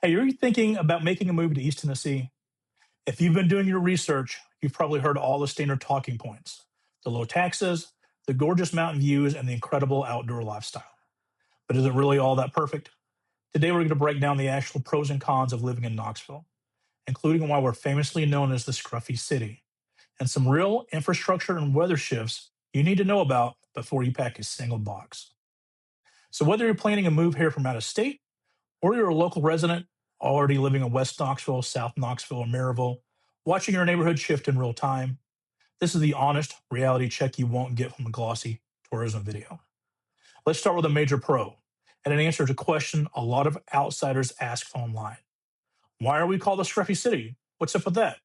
Hey, are you thinking about making a move to East Tennessee? If you've been doing your research, you've probably heard all the standard talking points: the low taxes, the gorgeous mountain views, and the incredible outdoor lifestyle. But is it really all that perfect? Today, we're going to break down the actual pros and cons of living in Knoxville, including why we're famously known as the Scruffy City, and some real infrastructure and weather shifts you need to know about before you pack a single box. So, whether you're planning a move here from out of state, or you're a local resident already living in West Knoxville, South Knoxville, or Maryville, watching your neighborhood shift in real time, this is the honest reality check you won't get from a glossy tourism video. Let's start with a major pro and an answer to a question a lot of outsiders ask online. Why are we called the Scruffy City? What's up with that?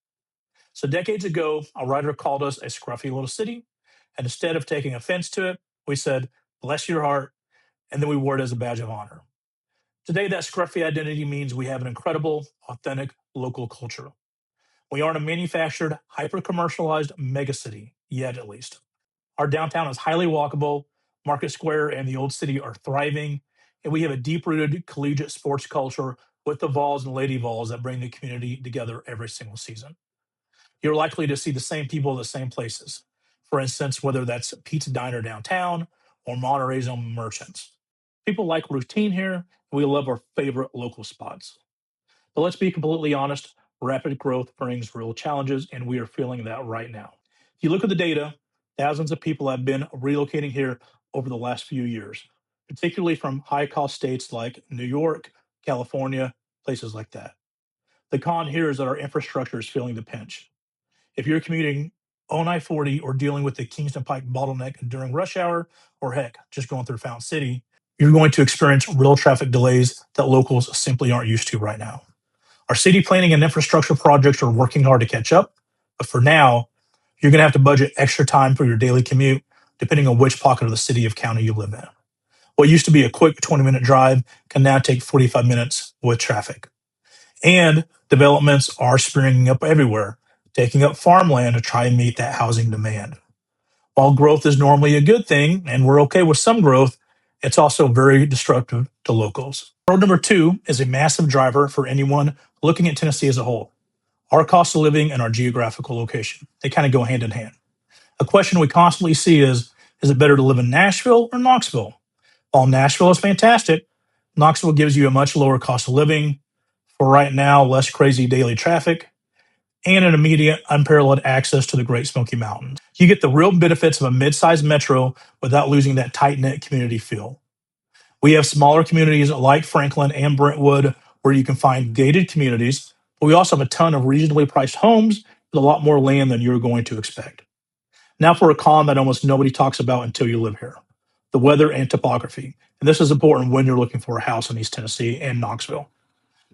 So, decades ago, a writer called us a scruffy little city, and instead of taking offense to it, we said, bless your heart, and then we wore it as a badge of honor. Today, that scruffy identity means we have an incredible, authentic local culture. We aren't a manufactured, hyper commercialized megacity, yet at least. Our downtown is highly walkable, Market Square and the Old City are thriving, and we have a deep rooted collegiate sports culture with the Vols and Lady Vols that bring the community together every single season. You're likely to see the same people at the same places. For instance, whether that's Pete's Diner downtown or Monterey's own merchants. People like routine here, and we love our favorite local spots. But let's be completely honest, rapid growth brings real challenges, and we are feeling that right now. If you look at the data, thousands of people have been relocating here over the last few years, particularly from high cost states like New York, California, places like that. The con here is that our infrastructure is feeling the pinch. If you're commuting on I 40 or dealing with the Kingston Pike bottleneck during rush hour, or heck, just going through Fountain City, you're going to experience real traffic delays that locals simply aren't used to right now. Our city planning and infrastructure projects are working hard to catch up, but for now, you're going to have to budget extra time for your daily commute, depending on which pocket of the city of county you live in. What used to be a quick 20-minute drive can now take 45 minutes with traffic. And developments are springing up everywhere, taking up farmland to try and meet that housing demand. While growth is normally a good thing, and we're okay with some growth, it's also very destructive to locals. Road number two is a massive driver for anyone looking at Tennessee as a whole. Our cost of living and our geographical location. They kind of go hand in hand. A question we constantly see is it better to live in Nashville or Knoxville? While Nashville is fantastic, Knoxville gives you a much lower cost of living, for right now, less crazy daily traffic, and an immediate, unparalleled access to the Great Smoky Mountains. You get the real benefits of a mid sized metro without losing that tight knit community feel. We have smaller communities like Franklin and Brentwood where you can find gated communities, but we also have a ton of reasonably priced homes with a lot more land than you're going to expect. Now, for a con that almost nobody talks about until you live here: the weather and topography. And this is important when you're looking for a house in East Tennessee and Knoxville.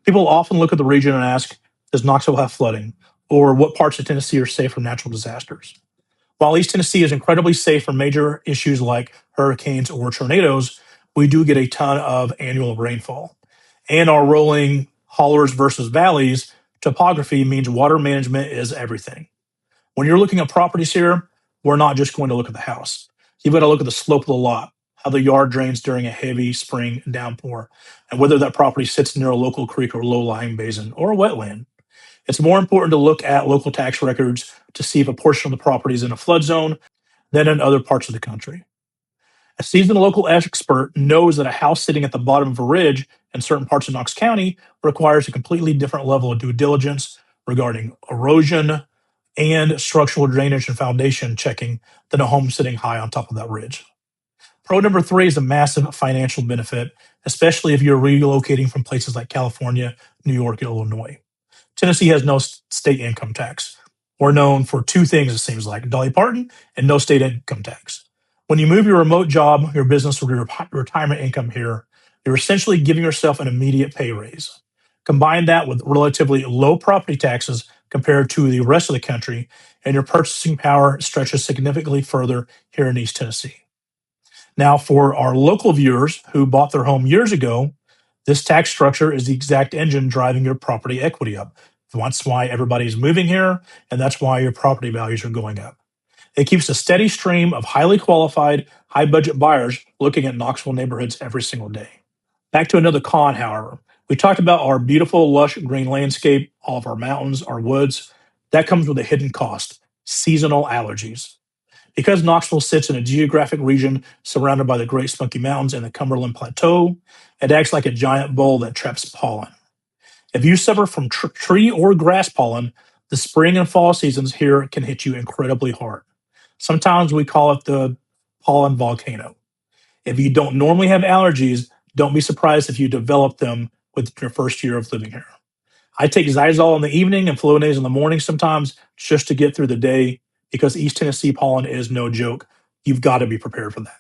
People often look at the region and ask, does Knoxville have flooding? Or what parts of Tennessee are safe from natural disasters? While East Tennessee is incredibly safe from major issues like hurricanes or tornadoes, we do get a ton of annual rainfall. And our rolling hollers versus valleys topography means water management is everything. When you're looking at properties here, we're not just going to look at the house. You've got to look at the slope of the lot, how the yard drains during a heavy spring downpour, and whether that property sits near a local creek or low-lying basin or a wetland. It's more important to look at local tax records to see if a portion of the property is in a flood zone than in other parts of the country. A seasoned local expert knows that a house sitting at the bottom of a ridge in certain parts of Knox County requires a completely different level of due diligence regarding erosion and structural drainage and foundation checking than a home sitting high on top of that ridge. Pro number three is a massive financial benefit, especially if you're relocating from places like California, New York, and Illinois. Tennessee has no state income tax. We're known for two things, it seems like: Dolly Parton and no state income tax. When you move your remote job, your business, or your retirement income here, you're essentially giving yourself an immediate pay raise. Combine that with relatively low property taxes compared to the rest of the country, and your purchasing power stretches significantly further here in East Tennessee. Now, for our local viewers who bought their home years ago, this tax structure is the exact engine driving your property equity up. That's why everybody's moving here, and that's why your property values are going up. It keeps a steady stream of highly qualified, high budget buyers looking at Knoxville neighborhoods every single day. Back to another con, however. We talked about our beautiful, lush green landscape, all of our mountains, our woods. That comes with a hidden cost: seasonal allergies. Because Knoxville sits in a geographic region surrounded by the Great Smoky Mountains and the Cumberland Plateau, it acts like a giant bowl that traps pollen. If you suffer from tree or grass pollen, the spring and fall seasons here can hit you incredibly hard. Sometimes we call it the pollen volcano. If you don't normally have allergies, don't be surprised if you develop them within your first year of living here. I take Zysol in the evening and Flonase in the morning sometimes just to get through the day because East Tennessee pollen is no joke. You've got to be prepared for that.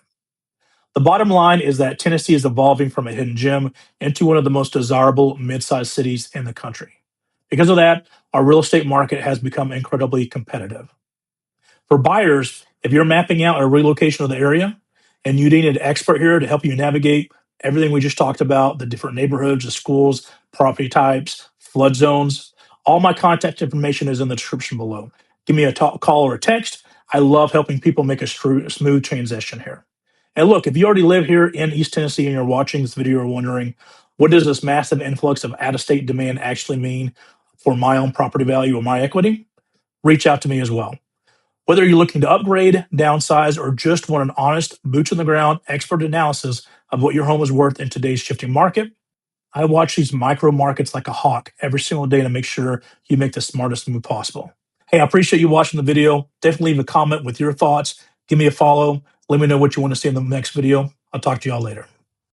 The bottom line is that Tennessee is evolving from a hidden gem into one of the most desirable mid-sized cities in the country. Because of that, our real estate market has become incredibly competitive. For buyers, if you're mapping out a relocation of the area and you need an expert here to help you navigate everything we just talked about, the different neighborhoods, the schools, property types, flood zones, all my contact information is in the description below. Give me a call or a text. I love helping people make a smooth transition here. And look, if you already live here in East Tennessee and you're watching this video or wondering, what does this massive influx of out-of-state demand actually mean for my own property value or my equity? Reach out to me as well. Whether you're looking to upgrade, downsize, or just want an honest, boots on the ground, expert analysis of what your home is worth in today's shifting market, I watch these micro markets like a hawk every single day to make sure you make the smartest move possible. Hey, I appreciate you watching the video. Definitely leave a comment with your thoughts. Give me a follow. Let me know what you want to see in the next video. I'll talk to y'all later.